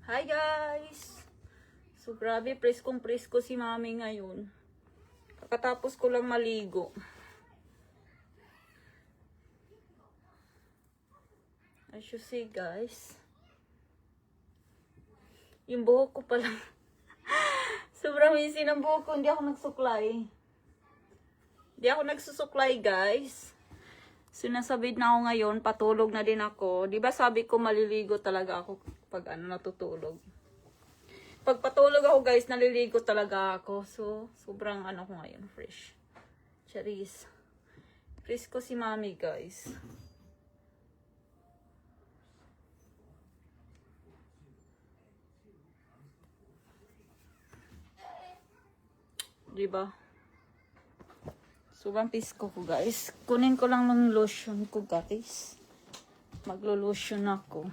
Hi guys! So grabe, preskong presko si mami ngayon. Kakatapos ko lang maligo. As you see guys, yung buhok ko pala. Sobrang easy ng buhok ko, hindi ako nagsuklay. Hindi ako nagsusuklay guys. Sinasabid na ako ngayon, patulog na din ako. Di ba sabi ko maliligo talaga ako pag natutulog. Pag patulog ako guys, naliligo talaga ako. So, sobrang ko ngayon, fresh. Charis. Fresh ko si mami guys. Diba? Sobrang pisko ko guys. Kunin ko lang ng lotion ko guys. Maglo-lotion ako.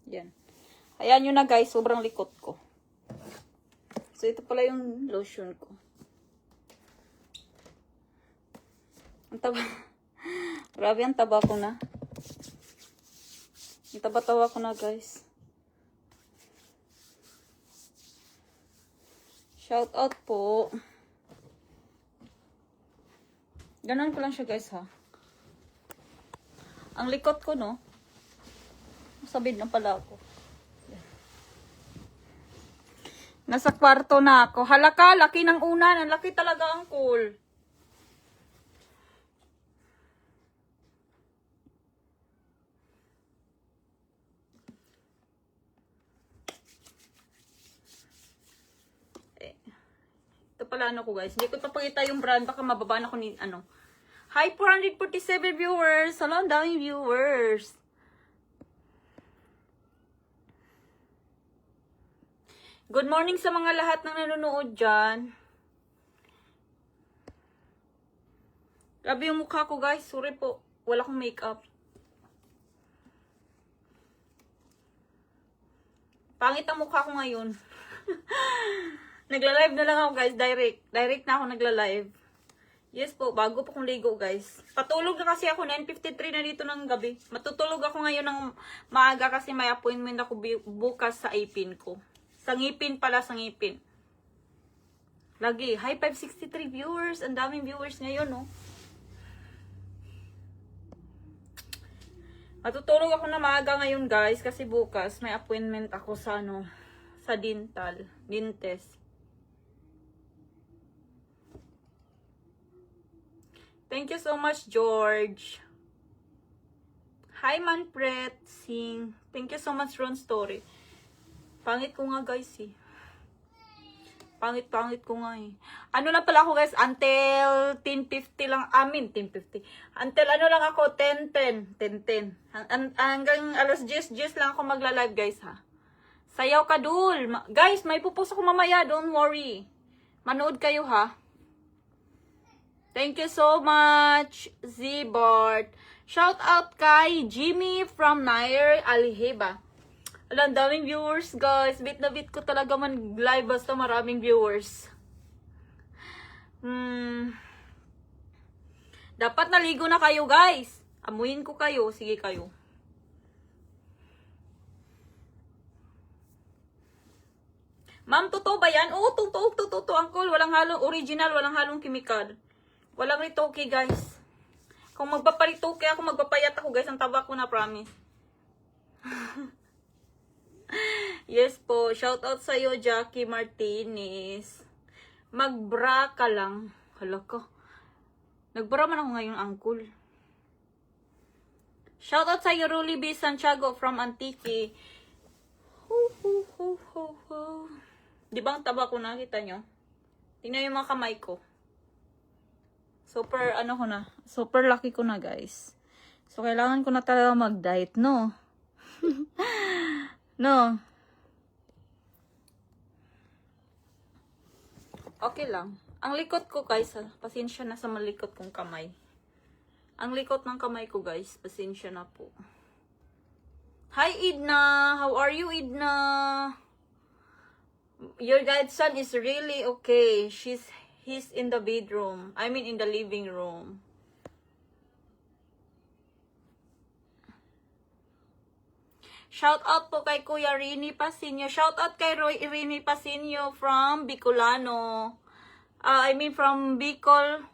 Yan. Ayan nyo na guys. Sobrang likot ko. So ito pala yung lotion ko. Ang taba. Grabe ang taba ko na. Ang taba-tawa ko na guys. Shout out po. Ganon ko lang siya guys ha. Ang likot ko no. Sabid na pala ako. Nasa kwarto na ako. Halaka, laki ng unan. Ang laki talaga ang cool. Ito pala ko guys. Hindi ko papakita yung brand. Baka mababa na ko ni Hi 447 viewers. Hello, ang daming viewers. Good morning sa mga lahat ng nanonood dyan. Grabe yung mukha ko guys. Sorry po. Wala akong makeup. Pangit ang mukha ko ngayon. Nagla-live na lang ako guys. Direct na ako nagla-live. Yes po. Bago po kong ligo guys. Patulog na kasi ako. 9:53 na dito ng gabi. Matutulog ako ngayon ng maaga kasi may appointment ako bukas sa ipin ko. Sa ngipin pala, sa ngipin. Lagi. Hi, 563 viewers. Ang daming viewers ngayon, no? Matutulog ako na maaga ngayon, guys. Kasi bukas, may appointment ako sa, sa dental. Dentist. Thank you so much, George. Hi, Manfred Singh. Thank you so much, Ron Story. Pangit ko nga guys eh. Pangit ko nga eh. Ano na pala ako guys, until 10:50 lang, 10:50. Until lang ako, 10:10. Hanggang alas 10 lang ako magla-live guys ha. Sayaw ka dul. Guys, may pupost ako mamaya, don't worry. Manood kayo ha. Thank you so much, Z-Bart. Shout out kay Jimmy from Nair Alheba. Alam, daming viewers, guys. Bit na bit ko talaga man live basta maraming viewers. Dapat naligo na kayo, guys. Amuyin ko kayo. Sige kayo. Ma'am, totoo ba yan? Oo, totoo, uncle. Walang halong original, walang halong chemical. Walang ritoke, guys. Kung magpaparitoke ako, magpapayat ako, guys. Ang taba ko na, promise. Yes po. Shout out sa iyo, Jackie Martinez. Magbra ka lang. Hala ka. Nagbra man ako ngayon, uncle. Shout out sa iyo, Ruly B. Santiago from Antique. Di ba ang taba ko, nakita nyo? Tingnan yung mga kamay ko. Super, ko na. Super lucky ko na, guys. So, kailangan ko na talaga mag-diet, no? No. Okay lang. Ang likot ko guys, pasensya na sa malikot kong kamay. Ang likot ng kamay ko guys, pasensya na po. Hi Idna! How are you Idna? Your godson is really okay. He's in the bedroom. I mean, in the living room. Shout out po kay Kuya Rini Pasinio. Shout out kay Rini Pasinio from Bicolano. I mean from Bicol.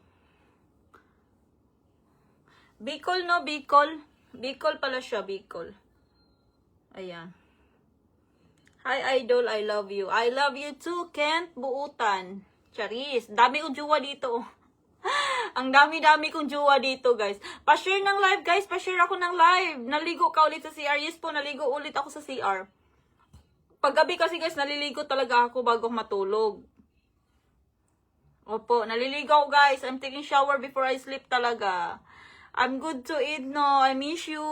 Bicol, no? Bicol. Bicol pala siya, Bicol. Ayan. Hi, Idol. I love you. I love you too, Kent Buutan. Charis. Dami kong jowa dito. Ang dami-dami kong jowa dito, guys. Pa-share ng live, guys. Pa-share ako ng live. Naligo ka ulit sa CR. Yes po, naligo ulit ako sa CR. Paggabi kasi, guys, naliligo talaga ako bago matulog. Opo, naliligo ako, guys. I'm taking shower before I sleep talaga. I'm good to eat, no. I miss you.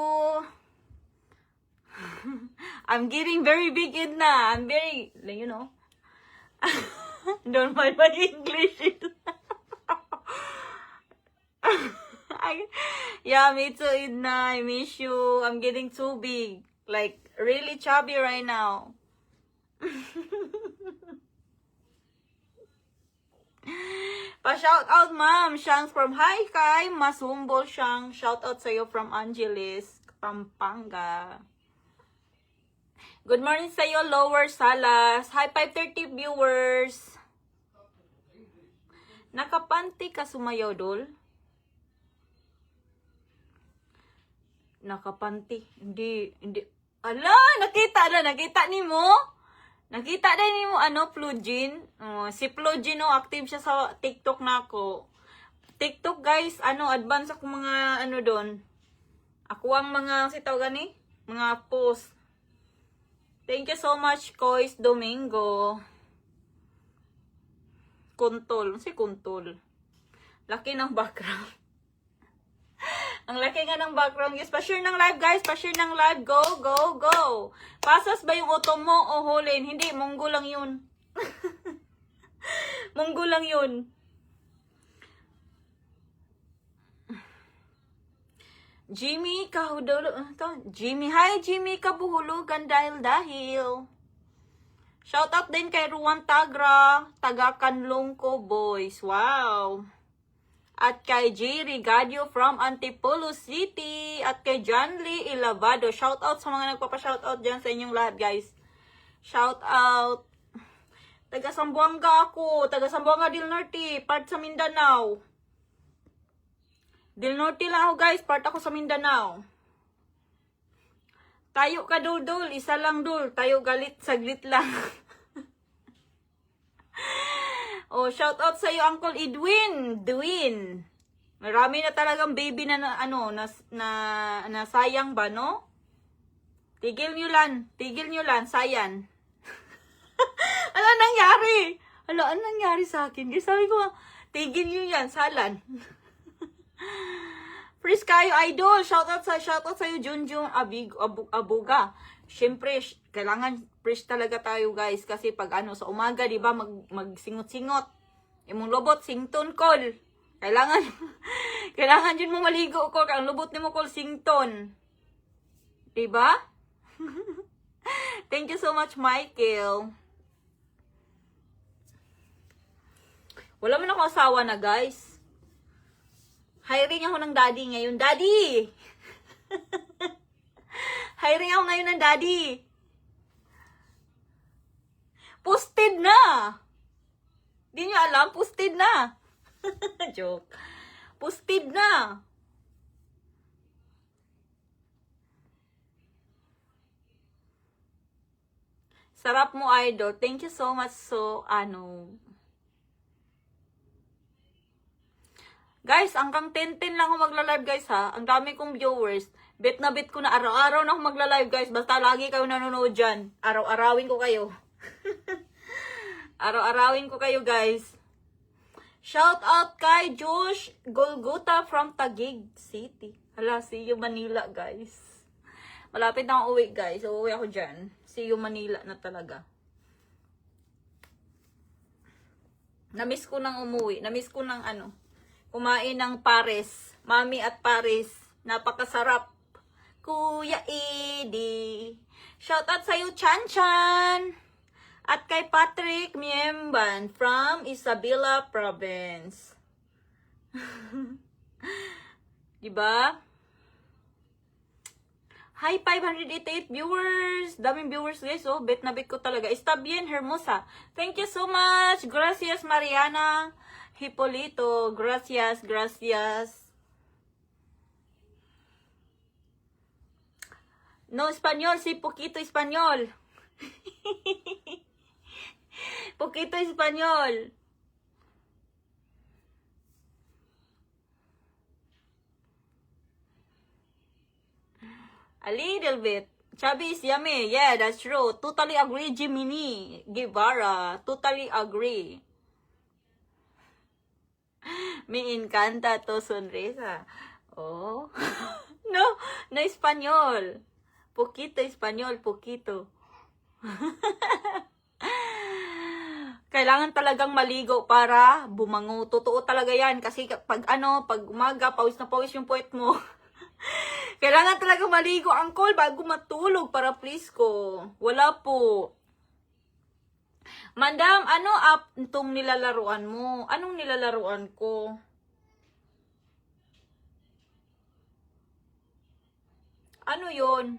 I'm getting very big in na. I'm very, you know. Don't mind my English. Yeah, me too, Edna. I miss you. I'm getting too big. Like, really chubby right now. Pa-shout out, ma'am. Shanks from Hi Kay Masumbol Shang. Shout out sa'yo from Angeles, Pampanga. Good morning sa'yo, Lower Salas. Hi, 530 viewers. Nakapanti ka sumayaw, Dol? Nakapanti. Hindi. Ala, nakita ni mo? Nakita din ni mo, Plugin. Si Plugin, active siya sa TikTok na ako. TikTok, guys, advance ako mga, doon. Ako ang mga, gani? Mga post. Thank you so much, Kois Domingo. Kuntol. Si Kuntol. Laki ng background. Ang laki nga ng background, guys. Pa-share ng live, guys. Pa-share ng live. Go, go, go. Pasas ba yung auto mo o hulin? Hindi, munggo lang yun. Munggo lang yun. Jimmy Kahudolo. Jimmy. Hi, Jimmy Kabuhulugan dahil. Shout out din kay Ruan Tagra. Taga Kanlongko Boys. Wow. At kay J. Rigadio from Antipolo City. At kay John Lee Ilavado. Shout out sa mga nagpapa-shout out dyan sa inyong lahat, guys. Shout out. Taga Sambuanga ako. Taga Sambuanga Del Norte. Part sa Mindanao. Del Norte lang ako, guys. Part ako sa Mindanao. Tayo ka, Dul. Isa lang, Dul. Tayo galit. Saglit lang. Oh, shout out sa iyo, Uncle Edwin. Dwin. Marami na talagang baby na sayang ba, no? Tigil nyo lan, sayan. Ano nangyari? Ano nangyari sa akin? Kasi sabi ko, tigil nyo yan, salan. Fresh kayo, idol. Shout out sa iyo, Junjun Abuga. Siyempre, kailangan fresh talaga tayo, guys, kasi pag sa umaga, 'di ba, magsingot-singot. Imong lobot sington call. Kailangan din mo maligo ko ang lobot nimo call sington. 'Di ba? Thank you so much, Michael. Wala man ako asawa na, guys. Hiring ako ng daddy ngayon. Daddy! Hiring ako ngayon ng daddy. Posted na. Di nyo alam, posted na. Joke. Posted na. Sarap mo, idol. Thank you so much. So, guys, hanggang 10-10 lang ako magla-live, guys, ha. Ang dami kong viewers. Bet na bet ko na araw-araw na ako magla-live, guys. Basta lagi kayo nanonood dyan. Araw-arawin ko kayo. Araw-arawin ko kayo, guys. Shout out kay Josh Golgota from Taguig City. Hala, see you Manila, guys. Malapit na akong uwi, guys. Uuwi ako dyan. See you Manila na talaga. Namiss ko nang umuwi. Namiss ko nang kumain ng pares. Mami at pares. Napakasarap. Kuya Edi. Shout out sa'yo, Chan Chan. At kay Patrick Miemban from Isabela Province. Diba? Hi, 588 viewers. Daming viewers, guys. Oh, bet na bet ko talaga. Está bien, hermosa. Thank you so much. Gracias, Mariana Hipolito. Gracias, gracias. No español, sí, poquito español. Poquito español. A little bit. Chubby is yummy. Yeah, that's true. Totally agree, Jiminy Guevara. Totally agree. Me encanta tu sonrisa. Oh. No, no español. Poquito español, poquito. Kailangan talagang maligo para bumango. Totoo talaga yan. Kasi pag umaga, pawis na pawis yung puwet mo. Kailangan talaga maligo, Uncle, bago matulog para please ko. Wala po. Madam, ano app itong nilalaruan mo? Anong nilalaruan ko? Ano yon?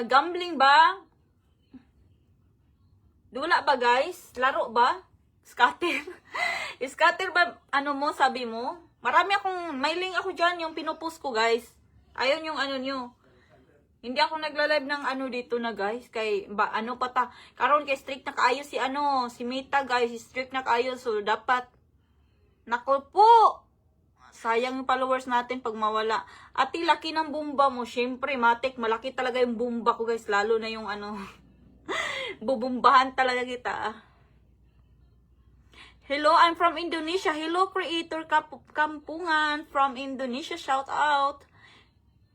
Gambling ba? Wala ba, guys? Laro ba? Scatter? Scatter ba, mo, sabi mo? May link ako dyan, yung pinupost ko, guys. Ayun yung nyo. Hindi ako nagla-live ng dito na, guys. Karon kay strict na kaayo si Mita, guys. Strict na kaayo, so dapat, nako po! Sayang yung followers natin pag mawala. Ati, laki ng bumba mo. Syempre, matik, malaki talaga yung bumba ko, guys. Lalo na yung bubumbahan talaga kita. Hello, I'm from Indonesia. Hello, creator Kampungan from Indonesia. Shout out.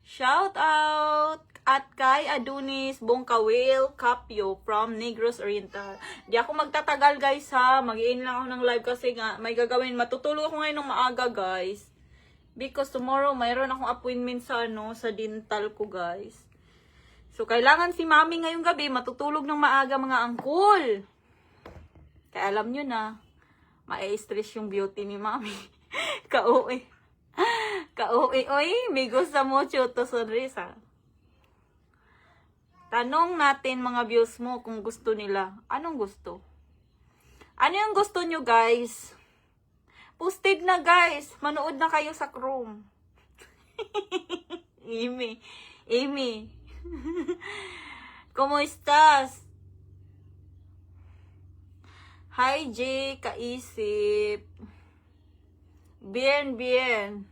Shout out. At kay Adonis Bongkawil Capio from Negros Oriental. Di ako magtatagal, guys, ha. Mag-in lang ako ng live kasi nga may gagawin. Matutulog ako ngayon ng maaga, guys. Because tomorrow, mayroon akong appointment sa dental ko, guys. So, kailangan si mami ngayong gabi matutulog ng maaga, mga angkol. Kaya alam nyo na, ma-stress yung beauty ni mami. Kauwi. Kauwi. Oy, may gusto mo to sonrisa. Tanong natin mga views mo kung gusto nila. Anong gusto? Ano yung gusto nyo, guys? Posted na, guys. Manood na kayo sa Chrome. Amy. ¿Cómo estás? Hi, J. Kaisip. Bien.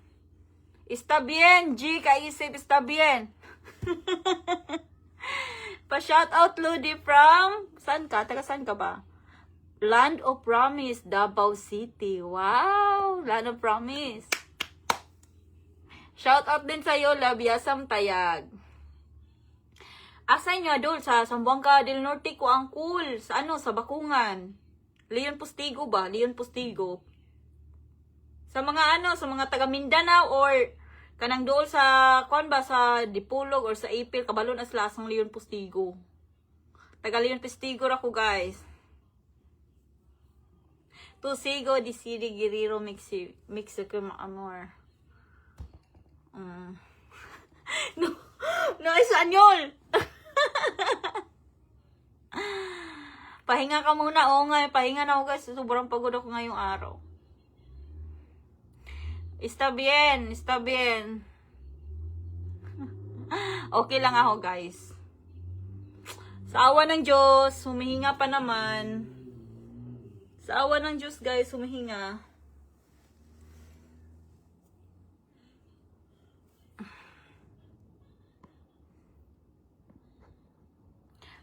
Está bien, G. Kaisip. Está bien. Pa-shoutout, Ludi, from... Saan ka? Taga saan ka ba? Land of Promise, Davao City. Wow! Land of Promise. Shoutout din sa'yo, Labiasam Tayag. Asa nyo, Adol? Sa Zamboanga del Norte ko ang cool. Sa Sa Bakungan. Leon Postigo ba? Leon Postigo. Sa mga sa mga taga Mindanao or kanang dool sa sa Dipolog or sa April, kabalon as lasang Leon Postigo. Taga Leon Postigo ra ko, guys. Tusigo di City Guerrero Mexico amor. No Espanyol. Pahinga ka muna. Oo nga, pahinga na ako, guys. Sobrang pagod ako ngayong araw. Está bien. Okay lang ako, guys. Sa awa ng Diyos, humihinga pa naman. Sa awa ng Diyos, guys, humihinga.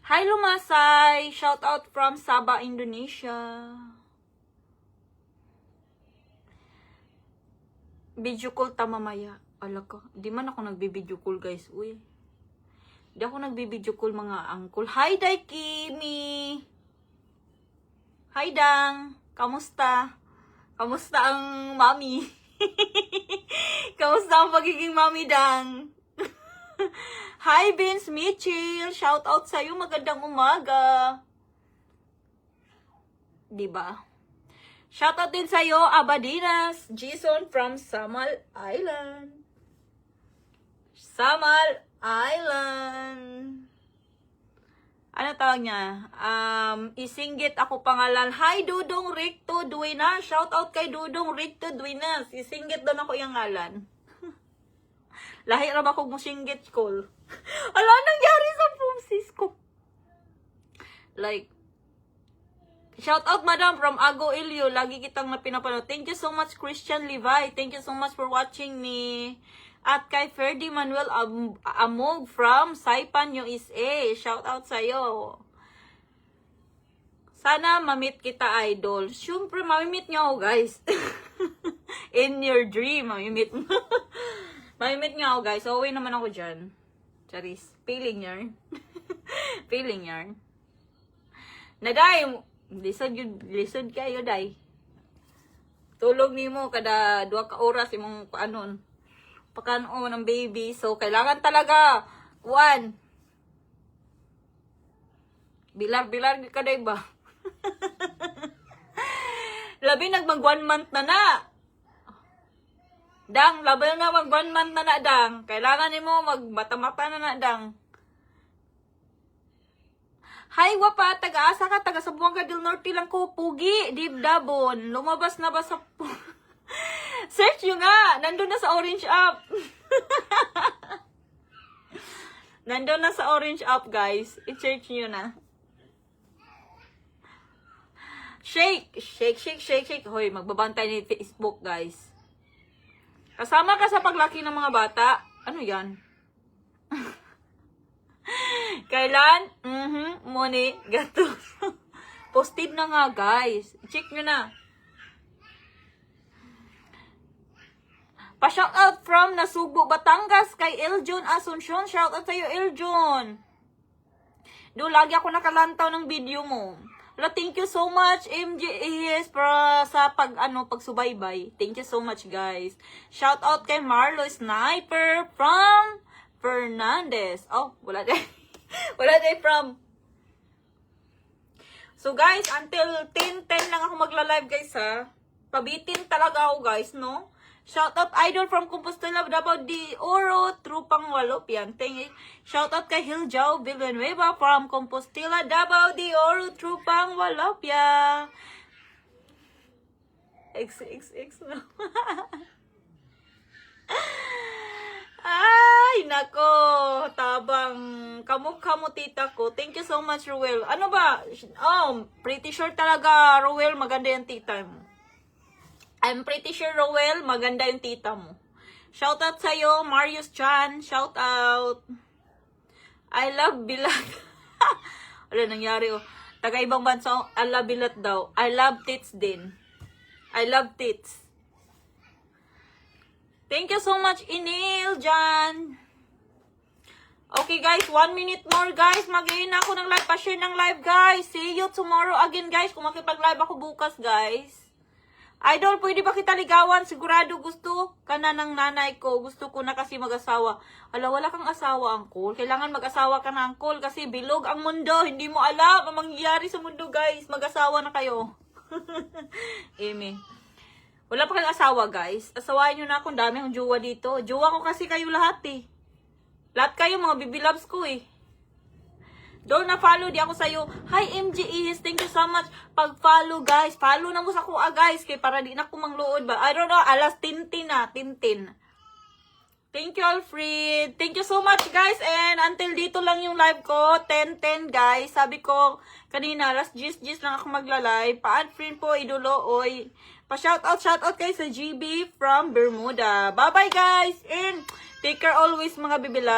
Hi, Lumasay! Shout out from Sabah, Indonesia. Video call ta mamaya. Ala ka. Di man ako nagbi-video call, guys. Uy. Di ako nagbi-video call, mga angkol. Hi, Day Kimi! Hi, Dang! Kamusta? Kamusta ang mami? Kamusta ang pagiging mami, Dang? Hi, Vince Mitchell. Shout out sa'yo. Magandang umaga. Diba? Shout out din sa'yo, Abadinas. Jason from Samal Island. Samal Island. Ano tawag niya? Isinggit ako pangalan. Hi, Dudong Ricto Duenas. Shout out kay Dudong Ricto Duenas. Isinggit doon ako yung ngalan. Lahi ram ako musinggit call. Ala, nangyari sa pusis ko. Like, shout out madam from Ago Ilio. Lagi kitang napinapanood. Thank you so much, Christian Levi. Thank you so much for watching me. At kay Ferdy Manuel Amog from Saipan, USA. Shout out sa'yo. Sana mamit kita, idol. Siyempre, mamimit niyo ako, guys. In your dream, mamimit mo. Mamimit nga ako, guys. So, uwi naman ako dyan. Charis. Feeling yarn. Feeling yarn. Naday, lisod kayo, day. Tulog ni mo kada 2 ka oras imong paanon. Pakanon ng baby. So, kailangan talaga, bilar ka, day ba? Labi, nagmag 1 month na. Dang, labi na mag 1 month na, dang. Kailangan mo magbata-mata na, dang. Hi, wapa, taga-asa ka, taga-Sabuanga del Norte lang ko, pugi, dibdabon. Lumabas na ba sa... Search nyo nga, nandun na sa orange app. Nandun na sa orange app, guys. I-search nyo na. Shake. Hoy, magbabantay ni Facebook, guys. Kasama ka sa paglaki ng mga bata. Ano yan? Kailan? Money. Gato. Posted na nga, guys. Check nyo na. Pa-shout out from Nasubo, Batangas kay Eljon Asuncion. Shout out sa'yo, Eljon. Lagi ako nakalantaw ng video mo. Thank you so much, MJS, para sa pagsubaybay. Thank you so much, guys. Shout out kay Marlo Sniper from Fernandez. Oh, wala din. Wala din from. So, guys, until 10:10 lang ako magla-live, guys, ha. Pabitin talaga ako, guys, no? Shout out idol from Compostela, Davao de Oro, Trupang Walopian. Shout out kay Hiljao Villanueva from Compostela, Davao de Oro, Trupang Walopia. XXX na. Ay, nako. Tabang. Kamukha mo, tita ko. Thank you so much, Ruel. Ano ba? Pretty sure talaga, Ruel, maganda yung tita mo. I'm pretty sure, Roel, maganda yung tita mo. Shout out sa'yo, Marius Chan. Shout out. I love Bilat. Wala nangyari, oh. Taga ibang bansa, I love Bilat daw. I love tits din. I love tits. Thank you so much, Inil, Jan. Okay, guys. 1 minute more, guys. Mag-in ako ng live. Pa-share ng live, guys. See you tomorrow again, guys. Kung makipag-live ako bukas, guys. Idol, pwede ba kita ligawan? Sigurado gusto ka na ng nanay ko. Gusto ko na kasi mag-asawa. Wala kang asawa, Uncle. Kailangan mag-asawa ka na, Uncle. Kasi bilog ang mundo. Hindi mo alam ang mangyayari sa mundo, guys. Mag-asawa na kayo. Eme. Wala pa kayong asawa, guys. Asawain nyo na akong dami ang jowa dito. Jowa ko kasi kayo lahat, eh. Lahat kayo, mga baby loves ko, eh. Doon na follow di ako sa'yo. Hi, MGEs. Thank you so much. Pag-follow, guys. Follow na mo sa kuha, guys. Kaya para di na ko mangluod ba. I don't know. Alas Tintin na. Tintin. Thank you, Alfred. Thank you so much, guys. And until dito lang yung live ko. 10:10, guys. Sabi ko kanina, alas 10 lang ako magla-live. Pa-add friend po, idolo. Oy. Pa-shoutout kayo sa GB from Bermuda. Bye-bye, guys. And take care always, mga bibila.